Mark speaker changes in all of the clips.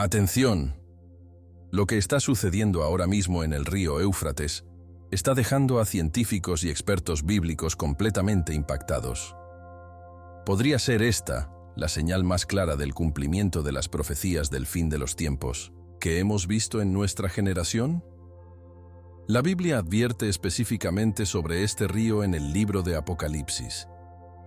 Speaker 1: Atención. Lo que está sucediendo ahora mismo en el río Éufrates está dejando a científicos y expertos bíblicos completamente impactados. ¿Podría ser esta la señal más clara del cumplimiento de las profecías del fin de los tiempos que hemos visto en nuestra generación? La Biblia advierte específicamente sobre este río en el libro de Apocalipsis,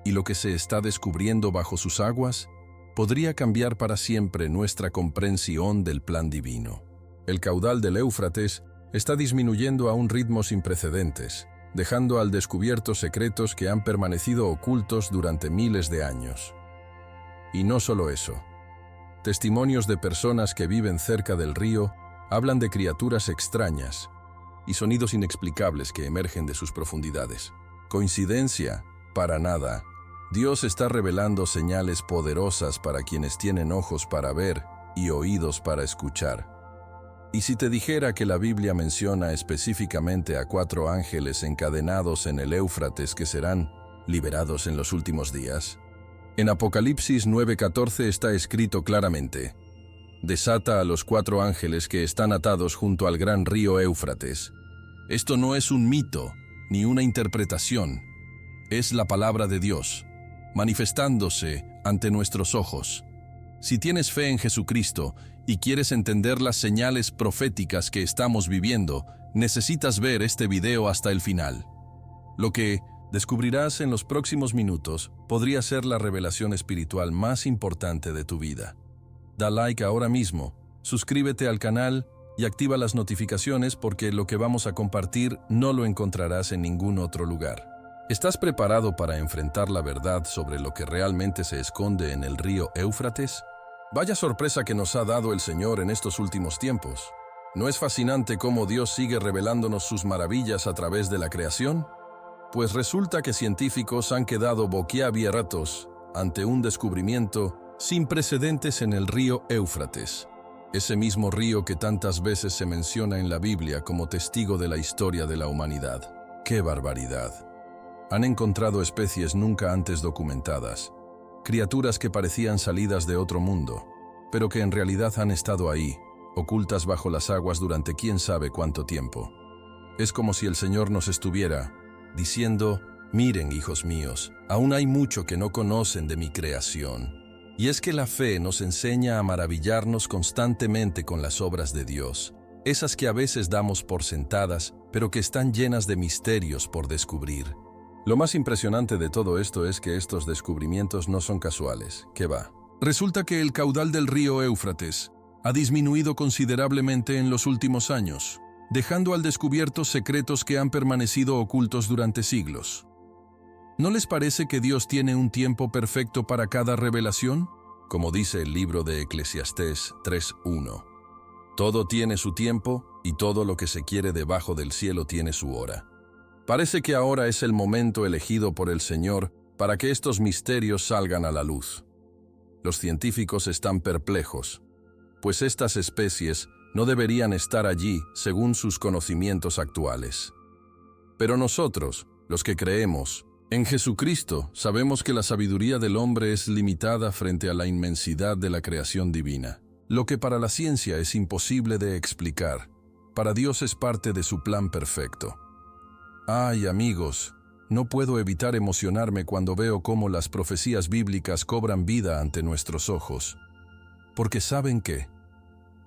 Speaker 1: y lo que se está descubriendo bajo sus aguas podría cambiar para siempre nuestra comprensión del plan divino. El caudal del Éufrates está disminuyendo a un ritmo sin precedentes, dejando al descubierto secretos que han permanecido ocultos durante miles de años. Y no solo eso. Testimonios de personas que viven cerca del río hablan de criaturas extrañas y sonidos inexplicables que emergen de sus profundidades. ¿Coincidencia? Para nada. Dios está revelando señales poderosas para quienes tienen ojos para ver y oídos para escuchar. Y si te dijera que la Biblia menciona específicamente a 4 ángeles encadenados en el Éufrates que serán liberados en los últimos días. En Apocalipsis 9:14 está escrito claramente: desata a los 4 ángeles que están atados junto al gran río Éufrates. Esto no es un mito ni una interpretación, es la palabra de Dios, manifestándose ante nuestros ojos. Si tienes fe en Jesucristo y quieres entender las señales proféticas que estamos viviendo, necesitas ver este video hasta el final. Lo que descubrirás en los próximos minutos podría ser la revelación espiritual más importante de tu vida. Da like ahora mismo, suscríbete al canal y activa las notificaciones porque lo que vamos a compartir no lo encontrarás en ningún otro lugar. ¿Estás preparado para enfrentar la verdad sobre lo que realmente se esconde en el río Éufrates? Vaya sorpresa que nos ha dado el Señor en estos últimos tiempos. ¿No es fascinante cómo Dios sigue revelándonos sus maravillas a través de la creación? Pues resulta que científicos han quedado boquiabiertos ante un descubrimiento sin precedentes en el río Éufrates, ese mismo río que tantas veces se menciona en la Biblia como testigo de la historia de la humanidad. ¡Qué barbaridad! Han encontrado especies nunca antes documentadas, criaturas que parecían salidas de otro mundo, pero que en realidad han estado ahí, ocultas bajo las aguas durante quién sabe cuánto tiempo. Es como si el Señor nos estuviera diciendo: miren, hijos míos, aún hay mucho que no conocen de mi creación. Y es que la fe nos enseña a maravillarnos constantemente con las obras de Dios, esas que a veces damos por sentadas, pero que están llenas de misterios por descubrir. Lo más impresionante de todo esto es que estos descubrimientos no son casuales. ¿Qué va? Resulta que el caudal del río Éufrates ha disminuido considerablemente en los últimos años, dejando al descubierto secretos que han permanecido ocultos durante siglos. ¿No les parece que Dios tiene un tiempo perfecto para cada revelación? Como dice el libro de Eclesiastés 3:1. Todo tiene su tiempo y todo lo que se quiere debajo del cielo tiene su hora. Parece que ahora es el momento elegido por el Señor para que estos misterios salgan a la luz. Los científicos están perplejos, pues estas especies no deberían estar allí según sus conocimientos actuales. Pero nosotros, los que creemos en Jesucristo, sabemos que la sabiduría del hombre es limitada frente a la inmensidad de la creación divina. Lo que para la ciencia es imposible de explicar, para Dios es parte de su plan perfecto. Ay, amigos, no puedo evitar emocionarme cuando veo cómo las profecías bíblicas cobran vida ante nuestros ojos. Porque ¿saben qué?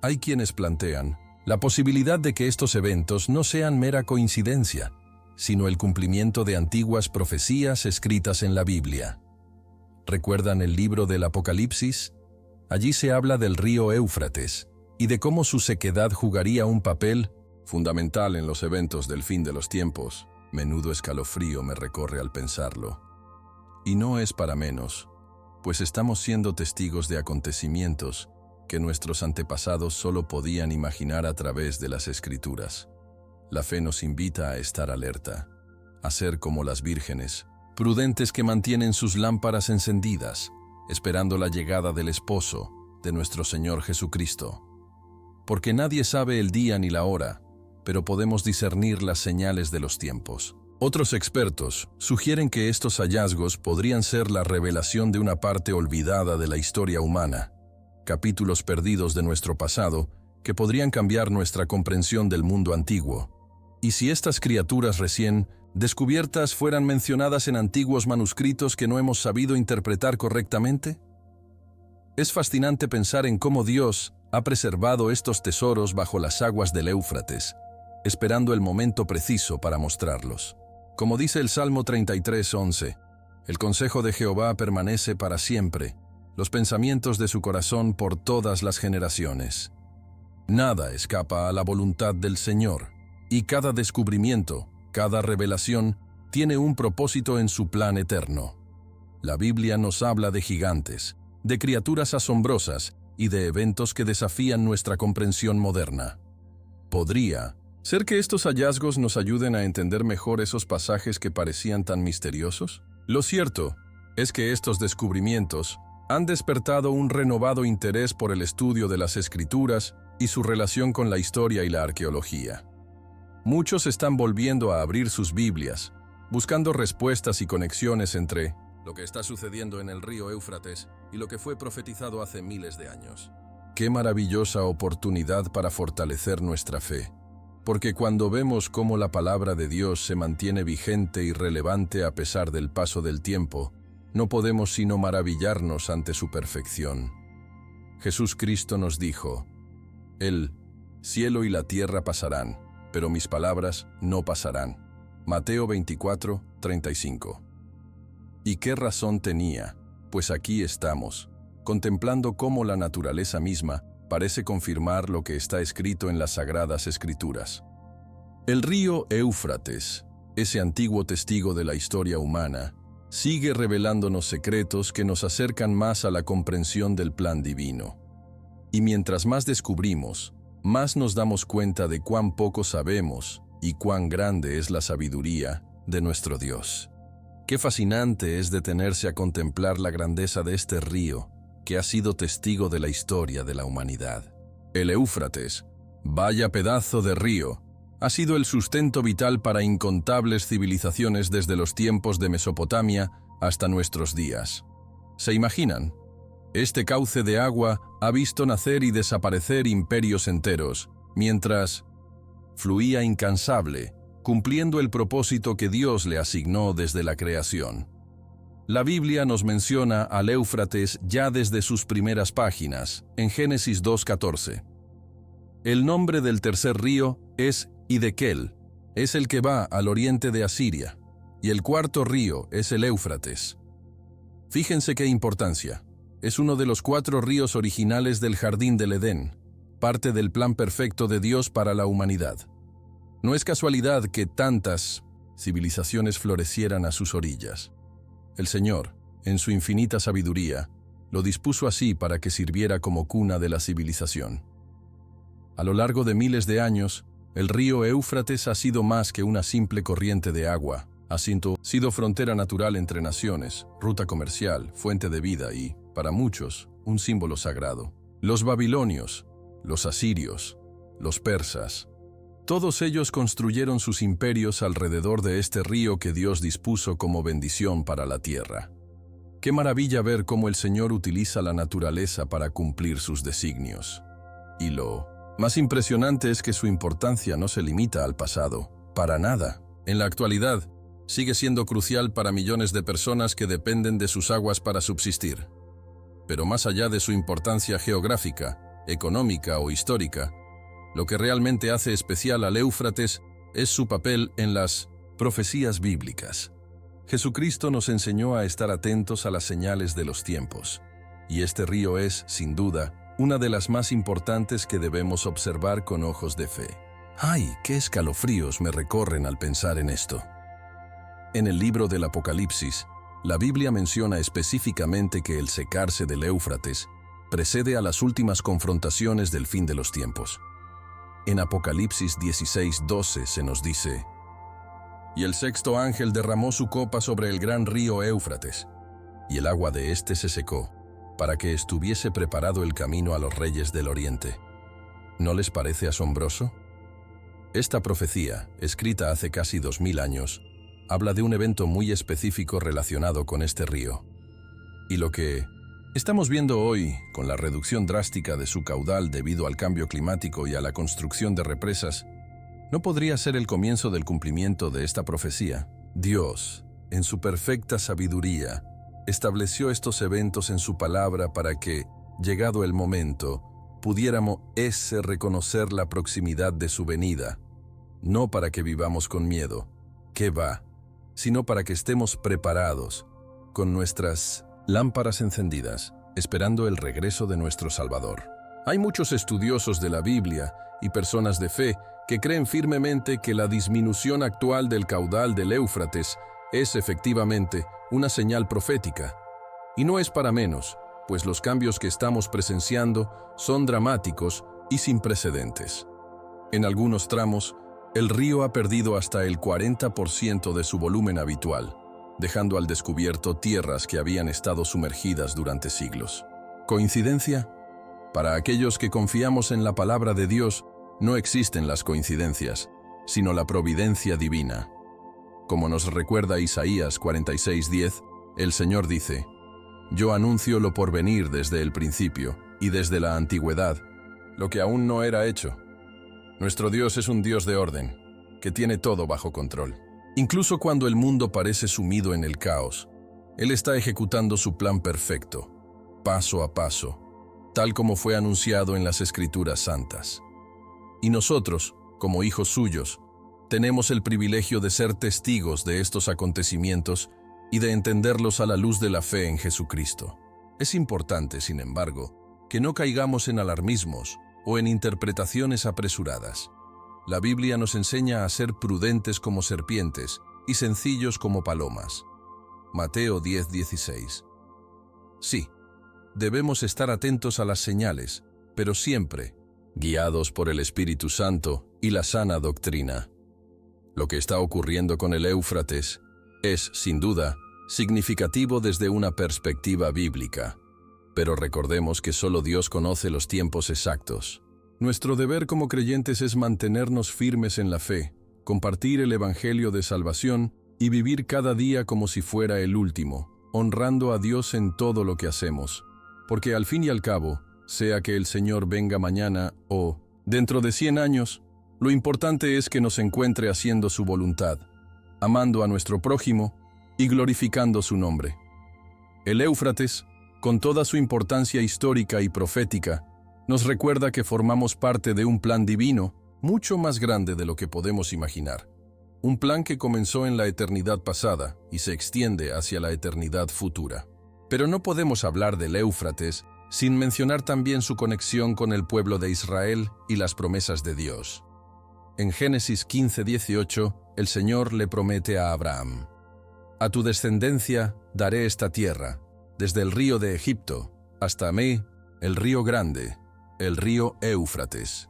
Speaker 1: Hay quienes plantean la posibilidad de que estos eventos no sean mera coincidencia, sino el cumplimiento de antiguas profecías escritas en la Biblia. ¿Recuerdan el libro del Apocalipsis? Allí se habla del río Éufrates y de cómo su sequedad jugaría un papel fundamental en los eventos del fin de los tiempos. Menudo escalofrío me recorre al pensarlo. Y no es para menos, pues estamos siendo testigos de acontecimientos que nuestros antepasados solo podían imaginar a través de las Escrituras. La fe nos invita a estar alerta, a ser como las vírgenes, prudentes que mantienen sus lámparas encendidas, esperando la llegada del esposo, de nuestro Señor Jesucristo. Porque nadie sabe el día ni la hora, pero podemos discernir las señales de los tiempos. Otros expertos sugieren que estos hallazgos podrían ser la revelación de una parte olvidada de la historia humana, capítulos perdidos de nuestro pasado que podrían cambiar nuestra comprensión del mundo antiguo. ¿Y si estas criaturas recién descubiertas fueran mencionadas en antiguos manuscritos que no hemos sabido interpretar correctamente? Es fascinante pensar en cómo Dios ha preservado estos tesoros bajo las aguas del Éufrates, esperando el momento preciso para mostrarlos. Como dice el Salmo 33:11, el consejo de Jehová permanece para siempre, los pensamientos de su corazón por todas las generaciones. Nada escapa a la voluntad del Señor, y cada descubrimiento, cada revelación, tiene un propósito en su plan eterno. La Biblia nos habla de gigantes, de criaturas asombrosas y de eventos que desafían nuestra comprensión moderna. ¿Podría ser que estos hallazgos nos ayuden a entender mejor esos pasajes que parecían tan misteriosos? Lo cierto es que estos descubrimientos han despertado un renovado interés por el estudio de las Escrituras y su relación con la historia y la arqueología. Muchos están volviendo a abrir sus Biblias, buscando respuestas y conexiones entre lo que está sucediendo en el río Éufrates y lo que fue profetizado hace miles de años. Qué maravillosa oportunidad para fortalecer nuestra fe, porque cuando vemos cómo la palabra de Dios se mantiene vigente y relevante a pesar del paso del tiempo, no podemos sino maravillarnos ante su perfección. Jesús Cristo nos dijo: El cielo y la tierra pasarán, pero mis palabras no pasarán. Mateo 24:35. ¿Y qué razón tenía? Pues aquí estamos, contemplando cómo la naturaleza misma parece confirmar lo que está escrito en las Sagradas Escrituras. El río Éufrates, ese antiguo testigo de la historia humana, sigue revelándonos secretos que nos acercan más a la comprensión del plan divino. Y mientras más descubrimos, más nos damos cuenta de cuán poco sabemos y cuán grande es la sabiduría de nuestro Dios. Qué fascinante es detenerse a contemplar la grandeza de este río que ha sido testigo de la historia de la humanidad. El Éufrates, vaya pedazo de río, ha sido el sustento vital para incontables civilizaciones desde los tiempos de Mesopotamia hasta nuestros días. ¿Se imaginan? Este cauce de agua ha visto nacer y desaparecer imperios enteros, mientras fluía incansable, cumpliendo el propósito que Dios le asignó desde la creación. La Biblia nos menciona al Éufrates ya desde sus primeras páginas, en Génesis 2:14. El nombre del tercer río es Hiddekel, es el que va al oriente de Asiria, y el cuarto río es el Éufrates. Fíjense qué importancia. Es uno de los 4 ríos originales del Jardín del Edén, parte del plan perfecto de Dios para la humanidad. No es casualidad que tantas civilizaciones florecieran a sus orillas. El Señor, en su infinita sabiduría, lo dispuso así para que sirviera como cuna de la civilización. A lo largo de miles de años, el río Éufrates ha sido más que una simple corriente de agua, ha sido frontera natural entre naciones, ruta comercial, fuente de vida y, para muchos, un símbolo sagrado. Los babilonios, los asirios, los persas, todos ellos construyeron sus imperios alrededor de este río que Dios dispuso como bendición para la tierra. Qué maravilla ver cómo el Señor utiliza la naturaleza para cumplir sus designios. Y lo más impresionante es que su importancia no se limita al pasado, para nada. En la actualidad, sigue siendo crucial para millones de personas que dependen de sus aguas para subsistir. Pero más allá de su importancia geográfica, económica o histórica, lo que realmente hace especial al Éufrates es su papel en las profecías bíblicas. Jesucristo nos enseñó a estar atentos a las señales de los tiempos, y este río es, sin duda, una de las más importantes que debemos observar con ojos de fe. ¡Ay, qué escalofríos me recorren al pensar en esto! En el libro del Apocalipsis, la Biblia menciona específicamente que el secarse del Éufrates precede a las últimas confrontaciones del fin de los tiempos. En Apocalipsis 16:12 se nos dice: Y el sexto ángel derramó su copa sobre el gran río Éufrates, y el agua de éste se secó, para que estuviese preparado el camino a los reyes del oriente. ¿No les parece asombroso? Esta profecía, escrita hace casi 2000 años, habla de un evento muy específico relacionado con este río. Y lo que Estamos viendo hoy, con la reducción drástica de su caudal debido al cambio climático y a la construcción de represas, ¿no podría ser el comienzo del cumplimiento de esta profecía? Dios, en su perfecta sabiduría, estableció estos eventos en su palabra para que, llegado el momento, pudiéramos reconocer la proximidad de su venida, no para que vivamos con miedo, que va, sino para que estemos preparados, con nuestras lámparas encendidas, esperando el regreso de nuestro Salvador. Hay muchos estudiosos de la Biblia y personas de fe que creen firmemente que la disminución actual del caudal del Éufrates es efectivamente una señal profética. Y no es para menos, pues los cambios que estamos presenciando son dramáticos y sin precedentes. En algunos tramos, el río ha perdido hasta el 40% de su volumen habitual, dejando al descubierto tierras que habían estado sumergidas durante siglos. ¿Coincidencia? Para aquellos que confiamos en la palabra de Dios, no existen las coincidencias, sino la providencia divina. Como nos recuerda Isaías 46:10, el Señor dice: «Yo anuncio lo por venir desde el principio y desde la antigüedad, lo que aún no era hecho». Nuestro Dios es un Dios de orden, que tiene todo bajo control. Incluso cuando el mundo parece sumido en el caos, Él está ejecutando su plan perfecto, paso a paso, tal como fue anunciado en las Escrituras Santas. Y nosotros, como hijos suyos, tenemos el privilegio de ser testigos de estos acontecimientos y de entenderlos a la luz de la fe en Jesucristo. Es importante, sin embargo, que no caigamos en alarmismos o en interpretaciones apresuradas. La Biblia nos enseña a ser prudentes como serpientes y sencillos como palomas. Mateo 10:16. Sí, debemos estar atentos a las señales, pero siempre guiados por el Espíritu Santo y la sana doctrina. Lo que está ocurriendo con el Éufrates es, sin duda, significativo desde una perspectiva bíblica. Pero recordemos que solo Dios conoce los tiempos exactos. Nuestro deber como creyentes es mantenernos firmes en la fe, compartir el Evangelio de salvación y vivir cada día como si fuera el último, honrando a Dios en todo lo que hacemos. Porque al fin y al cabo, sea que el Señor venga mañana o dentro de 100 años, lo importante es que nos encuentre haciendo su voluntad, amando a nuestro prójimo y glorificando su nombre. El Éufrates, con toda su importancia histórica y profética, nos recuerda que formamos parte de un plan divino mucho más grande de lo que podemos imaginar. Un plan que comenzó en la eternidad pasada y se extiende hacia la eternidad futura. Pero no podemos hablar del Éufrates sin mencionar también su conexión con el pueblo de Israel y las promesas de Dios. En Génesis 15:18, el Señor le promete a Abraham: «A tu descendencia daré esta tierra, desde el río de Egipto hasta mí, el río grande, el río Éufrates».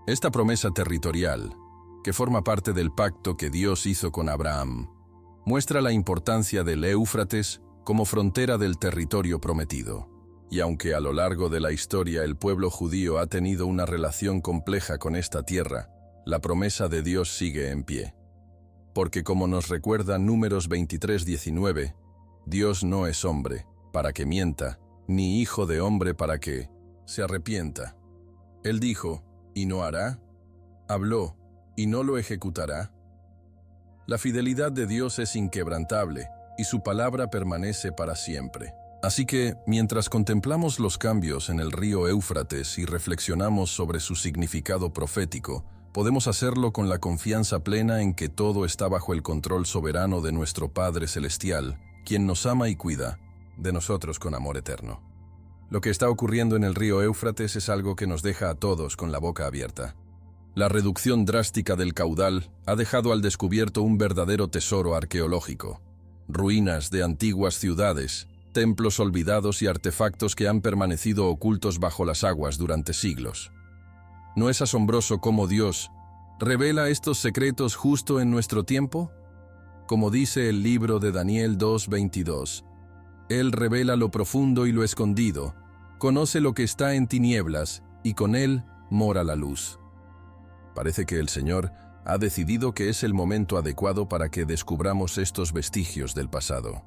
Speaker 1: Esta promesa territorial, que forma parte del pacto que Dios hizo con Abraham, muestra la importancia del Éufrates como frontera del territorio prometido. Y aunque a lo largo de la historia el pueblo judío ha tenido una relación compleja con esta tierra, la promesa de Dios sigue en pie. Porque como nos recuerda Números 23:19, Dios no es hombre para que mienta, ni hijo de hombre para que se arrepienta. Él dijo, ¿y no hará? Habló, ¿y no lo ejecutará? La fidelidad de Dios es inquebrantable, y su palabra permanece para siempre. Así que, mientras contemplamos los cambios en el río Éufrates y reflexionamos sobre su significado profético, podemos hacerlo con la confianza plena en que todo está bajo el control soberano de nuestro Padre Celestial, quien nos ama y cuida de nosotros con amor eterno. Lo que está ocurriendo en el río Éufrates es algo que nos deja a todos con la boca abierta. La reducción drástica del caudal ha dejado al descubierto un verdadero tesoro arqueológico. Ruinas de antiguas ciudades, templos olvidados y artefactos que han permanecido ocultos bajo las aguas durante siglos. ¿No es asombroso cómo Dios revela estos secretos justo en nuestro tiempo? Como dice el libro de Daniel 2:22, Él revela lo profundo y lo escondido, conoce lo que está en tinieblas, y con Él mora la luz. Parece que el Señor ha decidido que es el momento adecuado para que descubramos estos vestigios del pasado.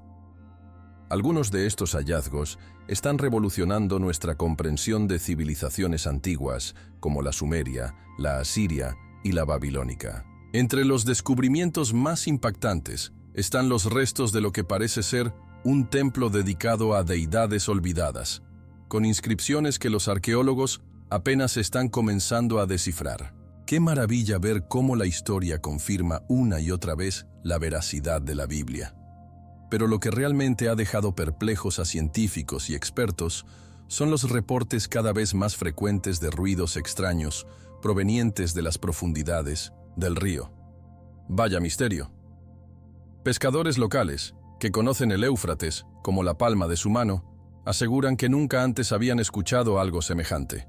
Speaker 1: Algunos de estos hallazgos están revolucionando nuestra comprensión de civilizaciones antiguas, como la sumeria, la asiria y la babilónica. Entre los descubrimientos más impactantes están los restos de lo que parece ser un templo dedicado a deidades olvidadas, con inscripciones que los arqueólogos apenas están comenzando a descifrar. Qué maravilla ver cómo la historia confirma una y otra vez la veracidad de la Biblia. Pero lo que realmente ha dejado perplejos a científicos y expertos son los reportes cada vez más frecuentes de ruidos extraños provenientes de las profundidades del río. Vaya misterio. Pescadores locales, que conocen el Éufrates como la palma de su mano, aseguran que nunca antes habían escuchado algo semejante.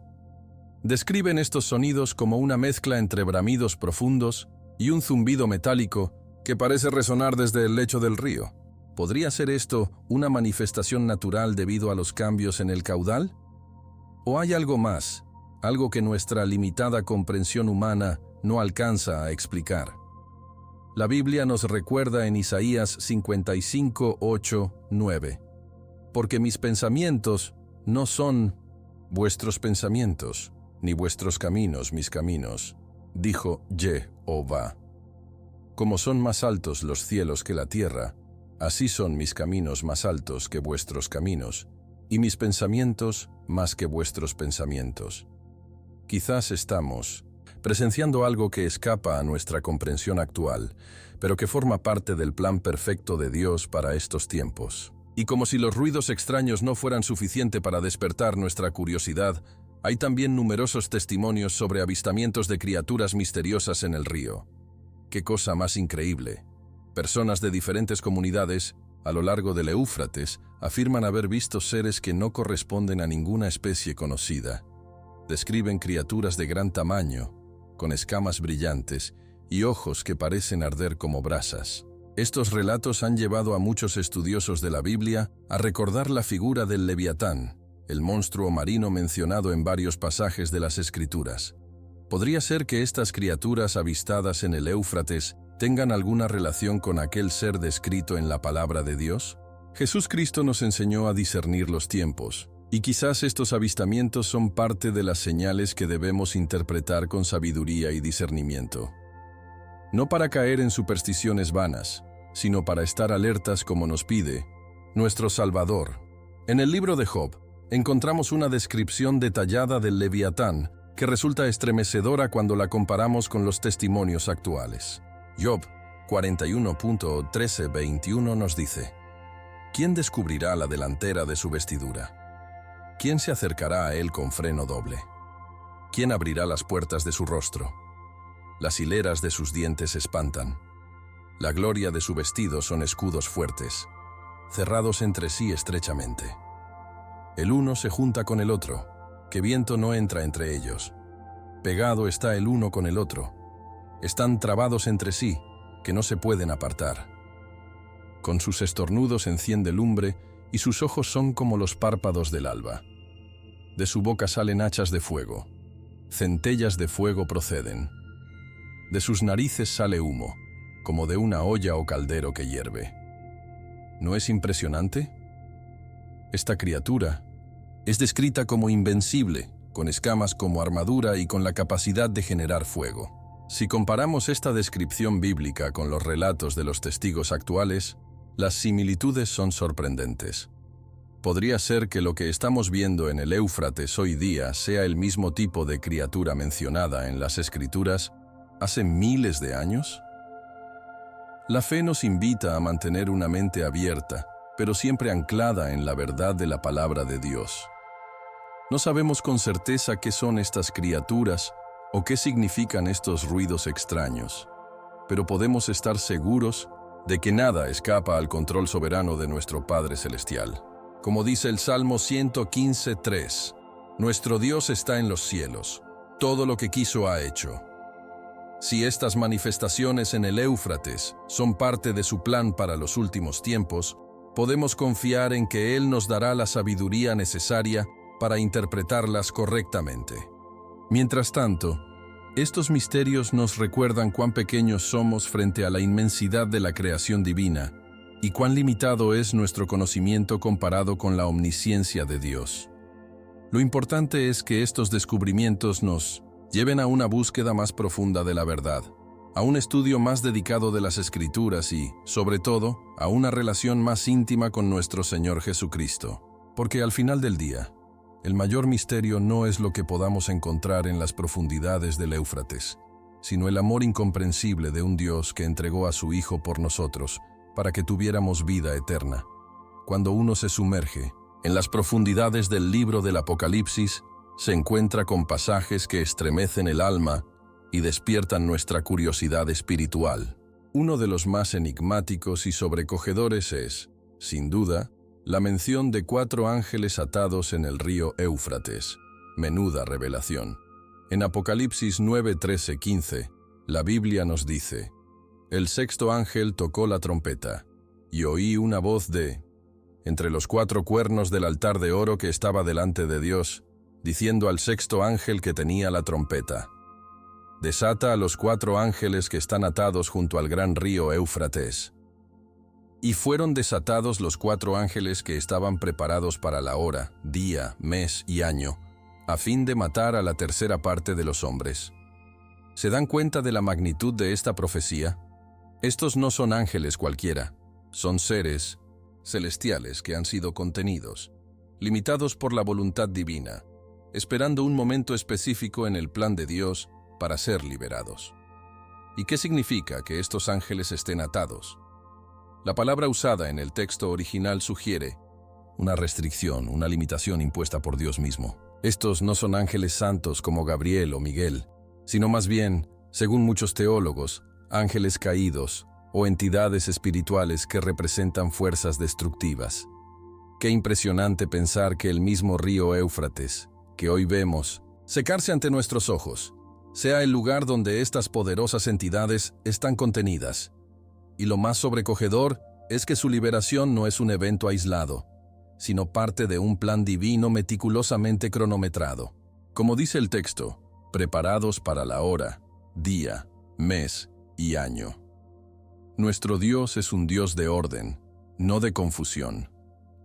Speaker 1: Describen estos sonidos como una mezcla entre bramidos profundos y un zumbido metálico que parece resonar desde el lecho del río. ¿Podría ser esto una manifestación natural debido a los cambios en el caudal? ¿O hay algo más, algo que nuestra limitada comprensión humana no alcanza a explicar? La Biblia nos recuerda en Isaías 55, 8, 9. Porque mis pensamientos no son vuestros pensamientos, ni vuestros caminos mis caminos, dijo Jehová. Como son más altos los cielos que la tierra, así son mis caminos más altos que vuestros caminos, y mis pensamientos más que vuestros pensamientos. Quizás estamos presenciando algo que escapa a nuestra comprensión actual, pero que forma parte del plan perfecto de Dios para estos tiempos. Y como si los ruidos extraños no fueran suficiente para despertar nuestra curiosidad, hay también numerosos testimonios sobre avistamientos de criaturas misteriosas en el río. ¡Qué cosa más increíble! Personas de diferentes comunidades, a lo largo del Éufrates, afirman haber visto seres que no corresponden a ninguna especie conocida. Describen criaturas de gran tamaño, con escamas brillantes y ojos que parecen arder como brasas. Estos relatos han llevado a muchos estudiosos de la Biblia a recordar la figura del Leviatán, el monstruo marino mencionado en varios pasajes de las Escrituras. ¿Podría ser que estas criaturas avistadas en el Éufrates tengan alguna relación con aquel ser descrito en la palabra de Dios? Jesús Cristo nos enseñó a discernir los tiempos, y quizás estos avistamientos son parte de las señales que debemos interpretar con sabiduría y discernimiento. No para caer en supersticiones vanas, sino para estar alertas como nos pide nuestro Salvador. En el libro de Job, encontramos una descripción detallada del Leviatán que resulta estremecedora cuando la comparamos con los testimonios actuales. Job 41.13-21 nos dice: ¿Quién descubrirá la delantera de su vestidura? ¿Quién se acercará a él con freno doble? ¿Quién abrirá las puertas de su rostro? Las hileras de sus dientes espantan. La gloria de su vestido son escudos fuertes, cerrados entre sí estrechamente. El uno se junta con el otro, que viento no entra entre ellos. Pegado está el uno con el otro. Están trabados entre sí, que no se pueden apartar. Con sus estornudos enciende lumbre y sus ojos son como los párpados del alba. De su boca salen hachas de fuego. Centellas de fuego proceden. De sus narices sale humo, como de una olla o caldero que hierve. ¿No es impresionante? Esta criatura es descrita como invencible, con escamas como armadura y con la capacidad de generar fuego. Si comparamos esta descripción bíblica con los relatos de los testigos actuales, las similitudes son sorprendentes. ¿Podría ser que lo que estamos viendo en el Éufrates hoy día sea el mismo tipo de criatura mencionada en las Escrituras hace miles de años? La fe nos invita a mantener una mente abierta, pero siempre anclada en la verdad de la palabra de Dios. No sabemos con certeza qué son estas criaturas o qué significan estos ruidos extraños, pero podemos estar seguros de que nada escapa al control soberano de nuestro Padre Celestial. Como dice el Salmo 115:3, nuestro Dios está en los cielos, todo lo que quiso ha hecho. Si estas manifestaciones en el Éufrates son parte de su plan para los últimos tiempos, podemos confiar en que Él nos dará la sabiduría necesaria para interpretarlas correctamente. Mientras tanto, estos misterios nos recuerdan cuán pequeños somos frente a la inmensidad de la creación divina y cuán limitado es nuestro conocimiento comparado con la omnisciencia de Dios. Lo importante es que estos descubrimientos nos lleven a una búsqueda más profunda de la verdad, a un estudio más dedicado de las Escrituras y, sobre todo, a una relación más íntima con nuestro Señor Jesucristo. Porque al final del día, el mayor misterio no es lo que podamos encontrar en las profundidades del Éufrates, sino el amor incomprensible de un Dios que entregó a su Hijo por nosotros, para que tuviéramos vida eterna. Cuando uno se sumerge en las profundidades del libro del Apocalipsis, se encuentra con pasajes que estremecen el alma y despiertan nuestra curiosidad espiritual. Uno de los más enigmáticos y sobrecogedores es, sin duda, la mención de 4 ángeles atados en el río Éufrates. Menuda revelación. En Apocalipsis 9, 13, 15, la Biblia nos dice: el sexto ángel tocó la trompeta, y oí una voz de entre los 4 cuernos del altar de oro que estaba delante de Dios, diciendo al sexto ángel que tenía la trompeta: desata a los 4 ángeles que están atados junto al gran río Éufrates. Y fueron desatados los 4 ángeles que estaban preparados para la hora, día, mes y año, a fin de matar a la tercera parte de los hombres. ¿Se dan cuenta de la magnitud de esta profecía? Estos no son ángeles cualquiera, son seres celestiales que han sido contenidos, limitados por la voluntad divina, esperando un momento específico en el plan de Dios para ser liberados. ¿Y qué significa que estos ángeles estén atados? La palabra usada en el texto original sugiere una restricción, una limitación impuesta por Dios mismo. Estos no son ángeles santos como Gabriel o Miguel, sino más bien, según muchos teólogos, ángeles caídos o entidades espirituales que representan fuerzas destructivas. Qué impresionante pensar que el mismo río Éufrates, que hoy vemos secarse ante nuestros ojos, sea el lugar donde estas poderosas entidades están contenidas. Y lo más sobrecogedor es que su liberación no es un evento aislado, sino parte de un plan divino meticulosamente cronometrado. Como dice el texto, preparados para la hora, día, mes y año. Nuestro Dios es un Dios de orden, no de confusión.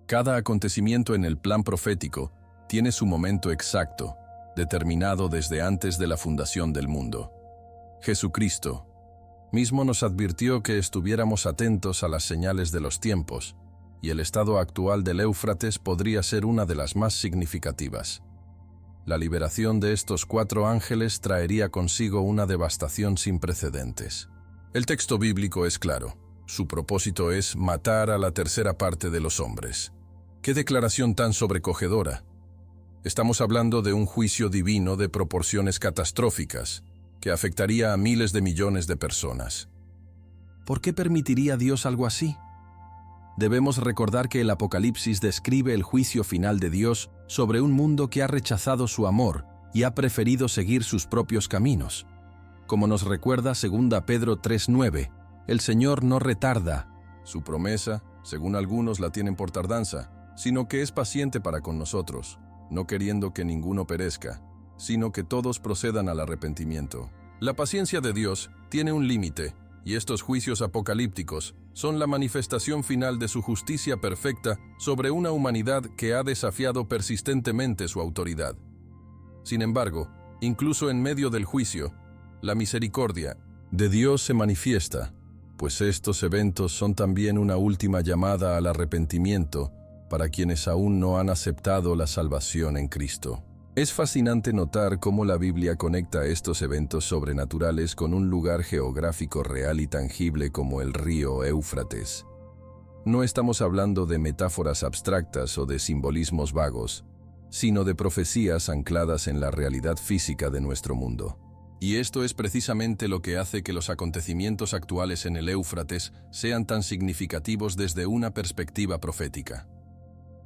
Speaker 1: Cada acontecimiento en el plan profético tiene su momento exacto, determinado desde antes de la fundación del mundo. Jesucristo mismo nos advirtió que estuviéramos atentos a las señales de los tiempos, y el estado actual del Éufrates podría ser una de las más significativas. La liberación de estos 4 ángeles traería consigo una devastación sin precedentes. El texto bíblico es claro. Su propósito es matar a la tercera parte de los hombres. ¡Qué declaración tan sobrecogedora! Estamos hablando de un juicio divino de proporciones catastróficas, que afectaría a miles de millones de personas. ¿Por qué permitiría Dios algo así? Debemos recordar que el Apocalipsis describe el juicio final de Dios sobre un mundo que ha rechazado su amor y ha preferido seguir sus propios caminos. Como nos recuerda 2 Pedro 3:9, el Señor no retarda su promesa, según algunos la tienen por tardanza, sino que es paciente para con nosotros, no queriendo que ninguno perezca, sino que todos procedan al arrepentimiento. La paciencia de Dios tiene un límite, y estos juicios apocalípticos son la manifestación final de su justicia perfecta sobre una humanidad que ha desafiado persistentemente su autoridad. Sin embargo, incluso en medio del juicio, la misericordia de Dios se manifiesta, pues estos eventos son también una última llamada al arrepentimiento para quienes aún no han aceptado la salvación en Cristo. Es fascinante notar cómo la Biblia conecta estos eventos sobrenaturales con un lugar geográfico real y tangible como el río Éufrates. No estamos hablando de metáforas abstractas o de simbolismos vagos, sino de profecías ancladas en la realidad física de nuestro mundo. Y esto es precisamente lo que hace que los acontecimientos actuales en el Éufrates sean tan significativos desde una perspectiva profética.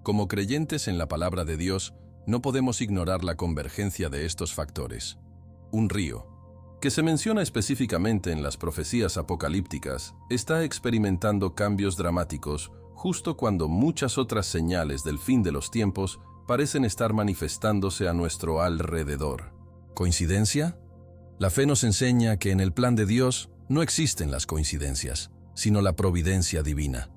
Speaker 1: Como creyentes en la palabra de Dios, no podemos ignorar la convergencia de estos factores. Un río, que se menciona específicamente en las profecías apocalípticas, está experimentando cambios dramáticos justo cuando muchas otras señales del fin de los tiempos parecen estar manifestándose a nuestro alrededor. ¿Coincidencia? La fe nos enseña que en el plan de Dios no existen las coincidencias, sino la providencia divina.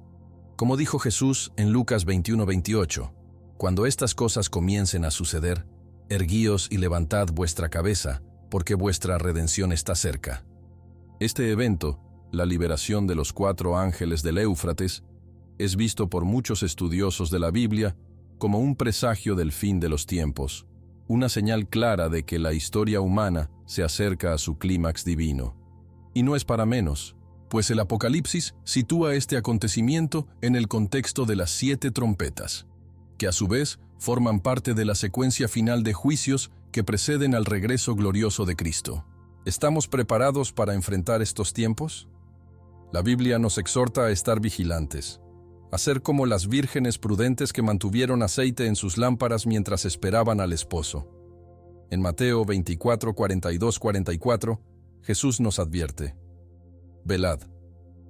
Speaker 1: Como dijo Jesús en Lucas 21:28, cuando estas cosas comiencen a suceder, erguíos y levantad vuestra cabeza, porque vuestra redención está cerca. Este evento, la liberación de los 4 ángeles del Éufrates, es visto por muchos estudiosos de la Biblia como un presagio del fin de los tiempos, una señal clara de que la historia humana se acerca a su clímax divino. Y no es para menos, pues el Apocalipsis sitúa este acontecimiento en el contexto de las 7 trompetas, que a su vez forman parte de la secuencia final de juicios que preceden al regreso glorioso de Cristo. ¿Estamos preparados para enfrentar estos tiempos? La Biblia nos exhorta a estar vigilantes, a ser como las vírgenes prudentes que mantuvieron aceite en sus lámparas mientras esperaban al esposo. En Mateo 24, 42, 44, Jesús nos advierte: velad,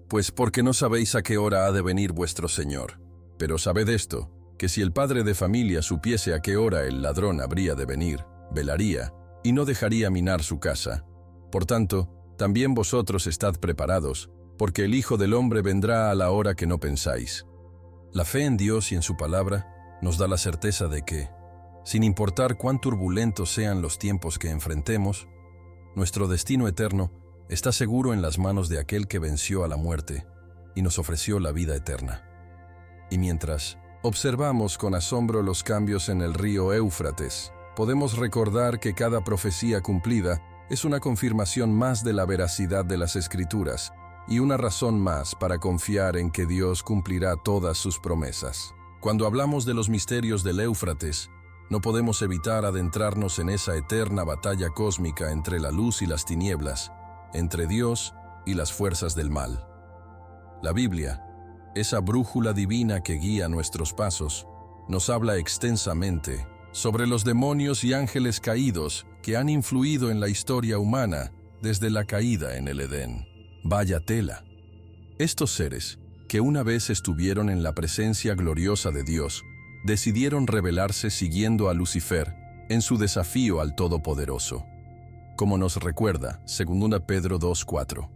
Speaker 1: pues porque no sabéis a qué hora ha de venir vuestro Señor. Pero sabed esto, que si el padre de familia supiese a qué hora el ladrón habría de venir, velaría, y no dejaría minar su casa. Por tanto, también vosotros estad preparados, porque el Hijo del Hombre vendrá a la hora que no pensáis. La fe en Dios y en su palabra nos da la certeza de que, sin importar cuán turbulentos sean los tiempos que enfrentemos, nuestro destino eterno está seguro en las manos de aquel que venció a la muerte y nos ofreció la vida eterna. Y mientras observamos con asombro los cambios en el río Éufrates, podemos recordar que cada profecía cumplida es una confirmación más de la veracidad de las Escrituras y una razón más para confiar en que Dios cumplirá todas sus promesas. Cuando hablamos de los misterios del Éufrates, no podemos evitar adentrarnos en esa eterna batalla cósmica entre la luz y las tinieblas, entre Dios y las fuerzas del mal. La Biblia, esa brújula divina que guía nuestros pasos, nos habla extensamente sobre los demonios y ángeles caídos que han influido en la historia humana desde la caída en el Edén. Vaya tela. Estos seres, que una vez estuvieron en la presencia gloriosa de Dios, decidieron rebelarse siguiendo a Lucifer en su desafío al Todopoderoso. Como nos recuerda 2 Pedro 2:4.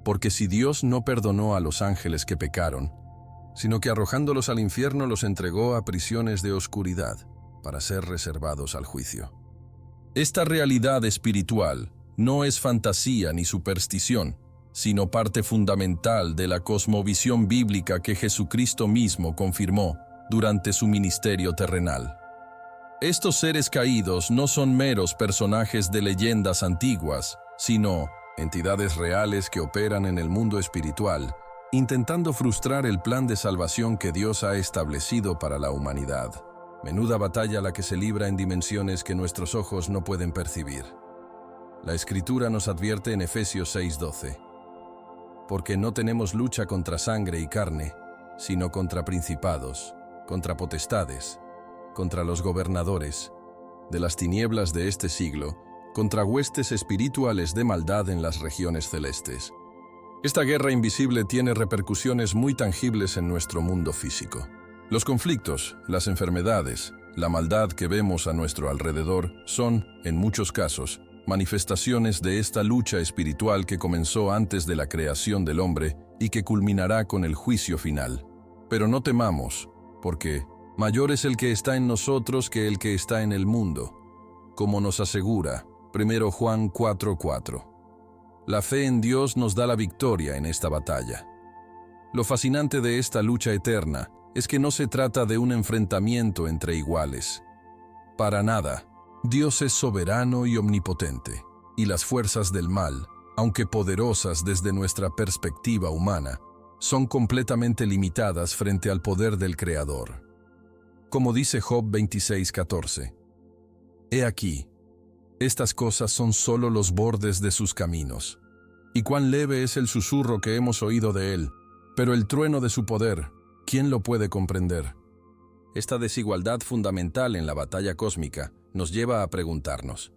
Speaker 1: Porque si Dios no perdonó a los ángeles que pecaron, sino que arrojándolos al infierno los entregó a prisiones de oscuridad para ser reservados al juicio. Esta realidad espiritual no es fantasía ni superstición, sino parte fundamental de la cosmovisión bíblica que Jesucristo mismo confirmó durante su ministerio terrenal. Estos seres caídos no son meros personajes de leyendas antiguas, sino entidades reales que operan en el mundo espiritual, intentando frustrar el plan de salvación que Dios ha establecido para la humanidad. Menuda batalla la que se libra en dimensiones que nuestros ojos no pueden percibir. La Escritura nos advierte en Efesios 6:12, porque no tenemos lucha contra sangre y carne, sino contra principados, contra potestades, contra los gobernadores de las tinieblas de este siglo, contra huestes espirituales de maldad en las regiones celestes. Esta guerra invisible tiene repercusiones muy tangibles en nuestro mundo físico. Los conflictos, las enfermedades, la maldad que vemos a nuestro alrededor son, en muchos casos, manifestaciones de esta lucha espiritual que comenzó antes de la creación del hombre y que culminará con el juicio final. Pero no temamos, porque mayor es el que está en nosotros que el que está en el mundo, como nos asegura 1 Juan 4:4. La fe en Dios nos da la victoria en esta batalla. Lo fascinante de esta lucha eterna es que no se trata de un enfrentamiento entre iguales. Para nada. Dios es soberano y omnipotente, y las fuerzas del mal, aunque poderosas desde nuestra perspectiva humana, son completamente limitadas frente al poder del Creador. Como dice Job 26:14, «He aquí, estas cosas son solo los bordes de sus caminos, y cuán leve es el susurro que hemos oído de él, pero el trueno de su poder, ¿quién lo puede comprender?». Esta desigualdad fundamental en la batalla cósmica nos lleva a preguntarnos,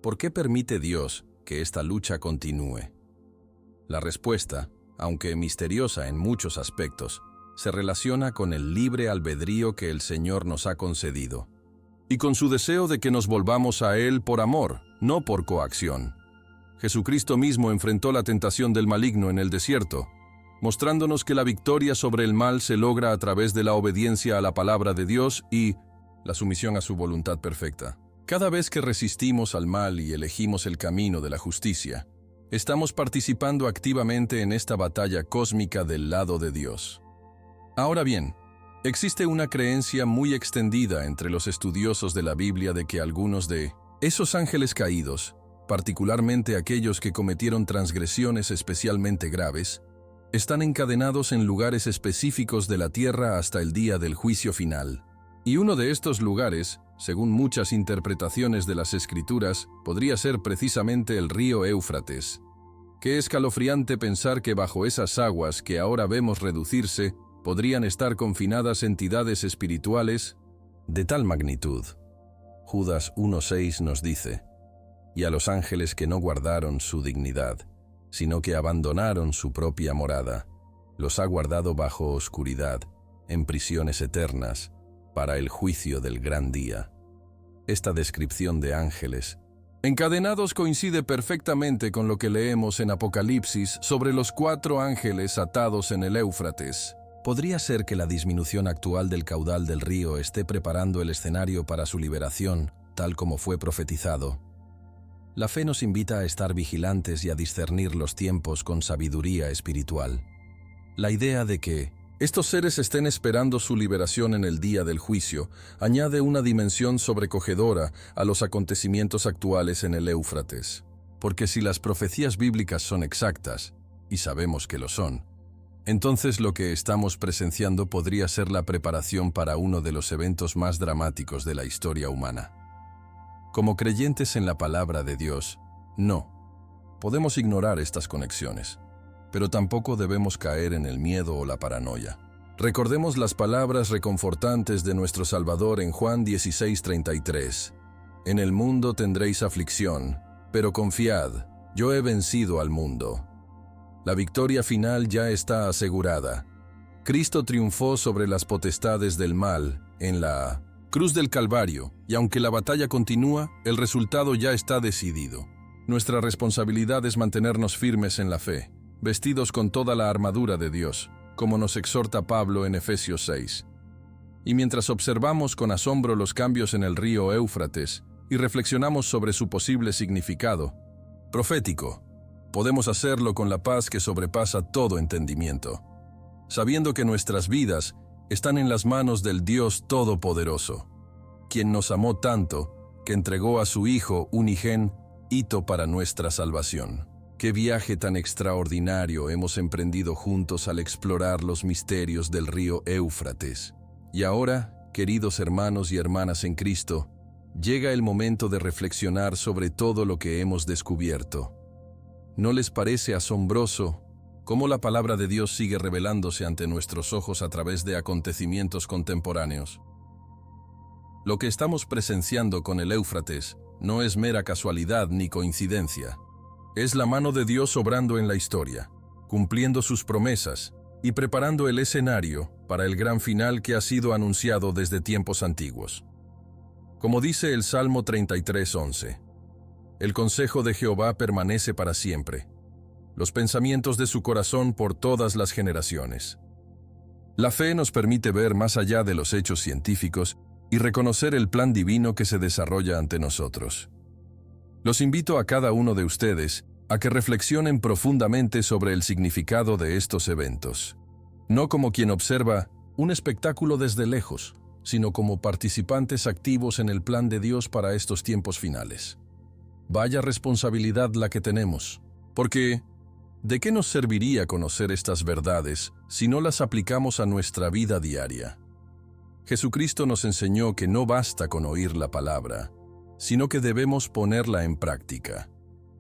Speaker 1: ¿por qué permite Dios que esta lucha continúe? La respuesta, aunque misteriosa en muchos aspectos, se relaciona con el libre albedrío que el Señor nos ha concedido, y con su deseo de que nos volvamos a Él por amor, no por coacción. Jesucristo mismo enfrentó la tentación del maligno en el desierto, mostrándonos que la victoria sobre el mal se logra a través de la obediencia a la palabra de Dios y la sumisión a su voluntad perfecta. Cada vez que resistimos al mal y elegimos el camino de la justicia, estamos participando activamente en esta batalla cósmica del lado de Dios. Ahora bien, existe una creencia muy extendida entre los estudiosos de la Biblia de que algunos de esos ángeles caídos, particularmente aquellos que cometieron transgresiones especialmente graves, están encadenados en lugares específicos de la tierra hasta el día del juicio final. Y uno de estos lugares, según muchas interpretaciones de las Escrituras, podría ser precisamente el río Éufrates. Qué escalofriante pensar que bajo esas aguas que ahora vemos reducirse, podrían estar confinadas entidades espirituales de tal magnitud. Judas 1:6 nos dice: y a los ángeles que no guardaron su dignidad, sino que abandonaron su propia morada, los ha guardado bajo oscuridad, en prisiones eternas, para el juicio del gran día. Esta descripción de ángeles encadenados coincide perfectamente con lo que leemos en Apocalipsis sobre los 4 ángeles atados en el Éufrates. ¿Podría ser que la disminución actual del caudal del río esté preparando el escenario para su liberación, tal como fue profetizado? La fe nos invita a estar vigilantes y a discernir los tiempos con sabiduría espiritual. La idea de que estos seres estén esperando su liberación en el día del juicio añade una dimensión sobrecogedora a los acontecimientos actuales en el Éufrates. Porque si las profecías bíblicas son exactas, y sabemos que lo son, entonces lo que estamos presenciando podría ser la preparación para uno de los eventos más dramáticos de la historia humana. Como creyentes en la palabra de Dios, no podemos ignorar estas conexiones, pero tampoco debemos caer en el miedo o la paranoia. Recordemos las palabras reconfortantes de nuestro Salvador en Juan 16:33. En el mundo tendréis aflicción, pero confiad, yo he vencido al mundo. La victoria final ya está asegurada. Cristo triunfó sobre las potestades del mal en la cruz del Calvario, y aunque la batalla continúa, el resultado ya está decidido. Nuestra responsabilidad es mantenernos firmes en la fe, vestidos con toda la armadura de Dios, como nos exhorta Pablo en Efesios 6. Y mientras observamos con asombro los cambios en el río Éufrates y reflexionamos sobre su posible significado profético, podemos hacerlo con la paz que sobrepasa todo entendimiento, sabiendo que nuestras vidas están en las manos del Dios Todopoderoso, quien nos amó tanto que entregó a su Hijo unigénito para nuestra salvación. Qué viaje tan extraordinario hemos emprendido juntos al explorar los misterios del río Éufrates. Y ahora, queridos hermanos y hermanas en Cristo, llega el momento de reflexionar sobre todo lo que hemos descubierto. ¿No les parece asombroso cómo la palabra de Dios sigue revelándose ante nuestros ojos a través de acontecimientos contemporáneos? Lo que estamos presenciando con el Éufrates no es mera casualidad ni coincidencia. Es la mano de Dios obrando en la historia, cumpliendo sus promesas y preparando el escenario para el gran final que ha sido anunciado desde tiempos antiguos. Como dice el Salmo 33:11, el consejo de Jehová permanece para siempre, los pensamientos de su corazón por todas las generaciones. La fe nos permite ver más allá de los hechos científicos y reconocer el plan divino que se desarrolla ante nosotros. Los invito a cada uno de ustedes a que reflexionen profundamente sobre el significado de estos eventos, no como quien observa un espectáculo desde lejos, sino como participantes activos en el plan de Dios para estos tiempos finales. Vaya responsabilidad la que tenemos, porque ¿de qué nos serviría conocer estas verdades si no las aplicamos a nuestra vida diaria? Jesucristo nos enseñó que no basta con oír la palabra, sino que debemos ponerla en práctica,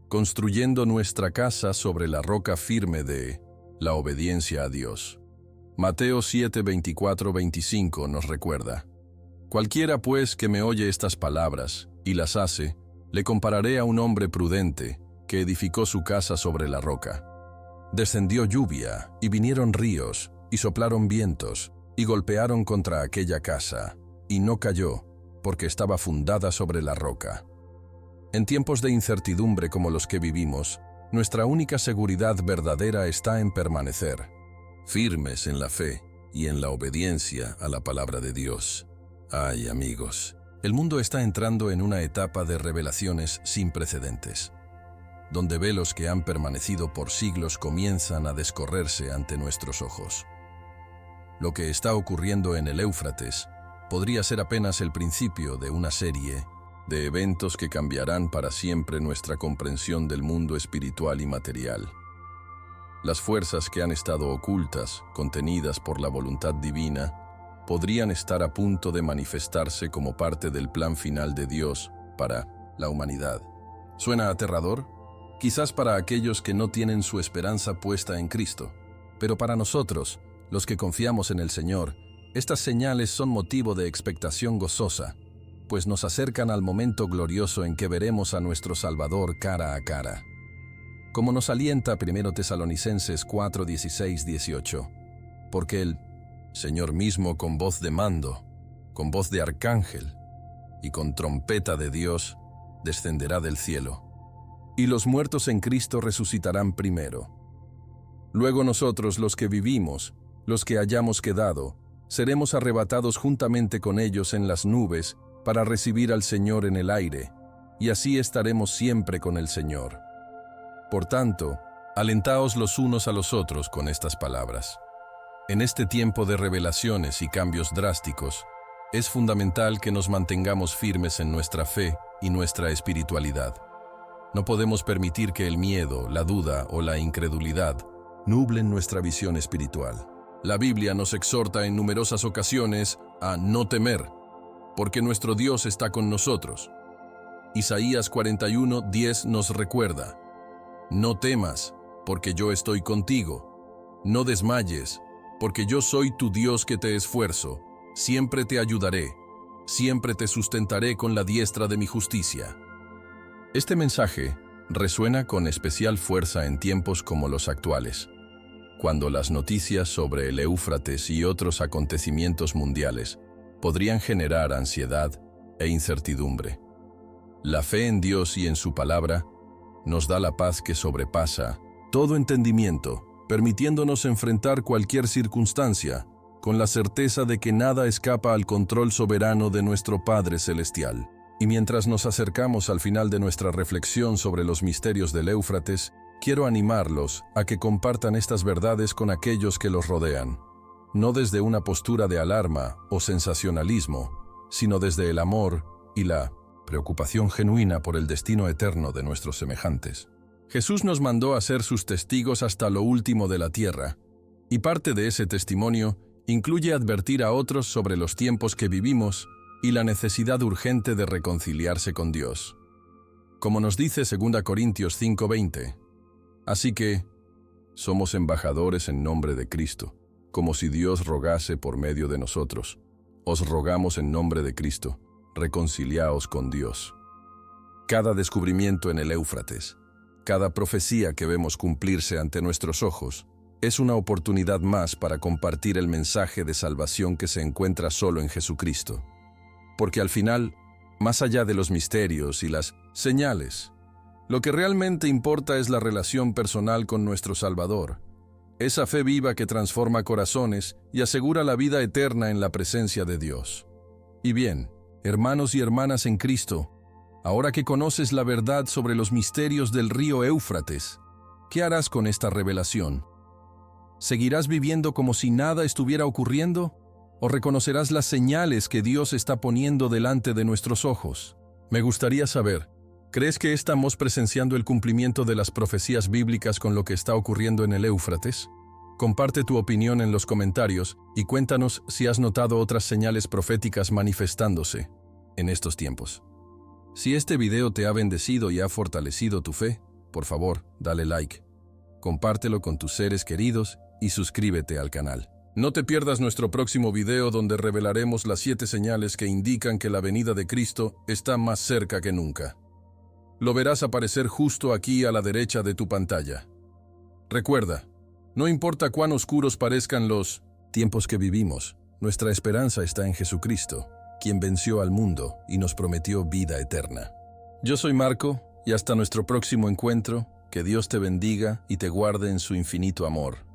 Speaker 1: construyendo nuestra casa sobre la roca firme de la obediencia a Dios. Mateo 7:24-25 nos recuerda: cualquiera pues que me oye estas palabras y las hace, le compararé a un hombre prudente que edificó su casa sobre la roca. Descendió lluvia, y vinieron ríos, y soplaron vientos, y golpearon contra aquella casa, y no cayó, porque estaba fundada sobre la roca. En tiempos de incertidumbre como los que vivimos, nuestra única seguridad verdadera está en permanecer firmes en la fe y en la obediencia a la palabra de Dios. Ay, amigos, el mundo está entrando en una etapa de revelaciones sin precedentes, donde velos que han permanecido por siglos comienzan a descorrerse ante nuestros ojos. Lo que está ocurriendo en el Éufrates podría ser apenas el principio de una serie de eventos que cambiarán para siempre nuestra comprensión del mundo espiritual y material. Las fuerzas que han estado ocultas, contenidas por la voluntad divina, podrían estar a punto de manifestarse como parte del plan final de Dios para la humanidad. ¿Suena aterrador? Quizás para aquellos que no tienen su esperanza puesta en Cristo, pero para nosotros, los que confiamos en el Señor, estas señales son motivo de expectación gozosa, pues nos acercan al momento glorioso en que veremos a nuestro Salvador cara a cara. Como nos alienta 1 Tesalonicenses 4, 16, 18, porque el Señor mismo con voz de mando, con voz de arcángel y con trompeta de Dios descenderá del cielo, y los muertos en Cristo resucitarán primero. Luego nosotros, los que vivimos, los que hayamos quedado, seremos arrebatados juntamente con ellos en las nubes para recibir al Señor en el aire, y así estaremos siempre con el Señor. Por tanto, alentaos los unos a los otros con estas palabras. En este tiempo de revelaciones y cambios drásticos, es fundamental que nos mantengamos firmes en nuestra fe y nuestra espiritualidad. No podemos permitir que el miedo, la duda o la incredulidad nublen nuestra visión espiritual. La Biblia nos exhorta en numerosas ocasiones a no temer, porque nuestro Dios está con nosotros. Isaías 41, 10 nos recuerda: no temas, porque yo estoy contigo. No desmayes, porque yo soy tu Dios que te esfuerzo. Siempre te ayudaré, siempre te sustentaré con la diestra de mi justicia. Este mensaje resuena con especial fuerza en tiempos como los actuales, cuando las noticias sobre el Éufrates y otros acontecimientos mundiales podrían generar ansiedad e incertidumbre. La fe en Dios y en su palabra nos da la paz que sobrepasa todo entendimiento, permitiéndonos enfrentar cualquier circunstancia con la certeza de que nada escapa al control soberano de nuestro Padre Celestial. Y mientras nos acercamos al final de nuestra reflexión sobre los misterios del Éufrates, quiero animarlos a que compartan estas verdades con aquellos que los rodean, no desde una postura de alarma o sensacionalismo, sino desde el amor y la preocupación genuina por el destino eterno de nuestros semejantes. Jesús nos mandó a ser sus testigos hasta lo último de la tierra, y parte de ese testimonio incluye advertir a otros sobre los tiempos que vivimos y la necesidad urgente de reconciliarse con Dios. Como nos dice 2 Corintios 5:20, así que somos embajadores en nombre de Cristo, como si Dios rogase por medio de nosotros. Os rogamos en nombre de Cristo, reconciliaos con Dios. Cada descubrimiento en el Éufrates, cada profecía que vemos cumplirse ante nuestros ojos, es una oportunidad más para compartir el mensaje de salvación que se encuentra solo en Jesucristo. Porque al final, más allá de los misterios y las señales, lo que realmente importa es la relación personal con nuestro Salvador, esa fe viva que transforma corazones y asegura la vida eterna en la presencia de Dios. Y bien, hermanos y hermanas en Cristo, ahora que conoces la verdad sobre los misterios del río Éufrates, ¿qué harás con esta revelación? ¿Seguirás viviendo como si nada estuviera ocurriendo? ¿O reconocerás las señales que Dios está poniendo delante de nuestros ojos? Me gustaría saber, ¿crees que estamos presenciando el cumplimiento de las profecías bíblicas con lo que está ocurriendo en el Éufrates? Comparte tu opinión en los comentarios y cuéntanos si has notado otras señales proféticas manifestándose en estos tiempos. Si este video te ha bendecido y ha fortalecido tu fe, por favor, dale like, compártelo con tus seres queridos y suscríbete al canal. No te pierdas nuestro próximo video donde revelaremos las 7 señales que indican que la venida de Cristo está más cerca que nunca. Lo verás aparecer justo aquí a la derecha de tu pantalla. Recuerda, no importa cuán oscuros parezcan los tiempos que vivimos, nuestra esperanza está en Jesucristo, quien venció al mundo y nos prometió vida eterna. Yo soy Marco y hasta nuestro próximo encuentro, que Dios te bendiga y te guarde en su infinito amor.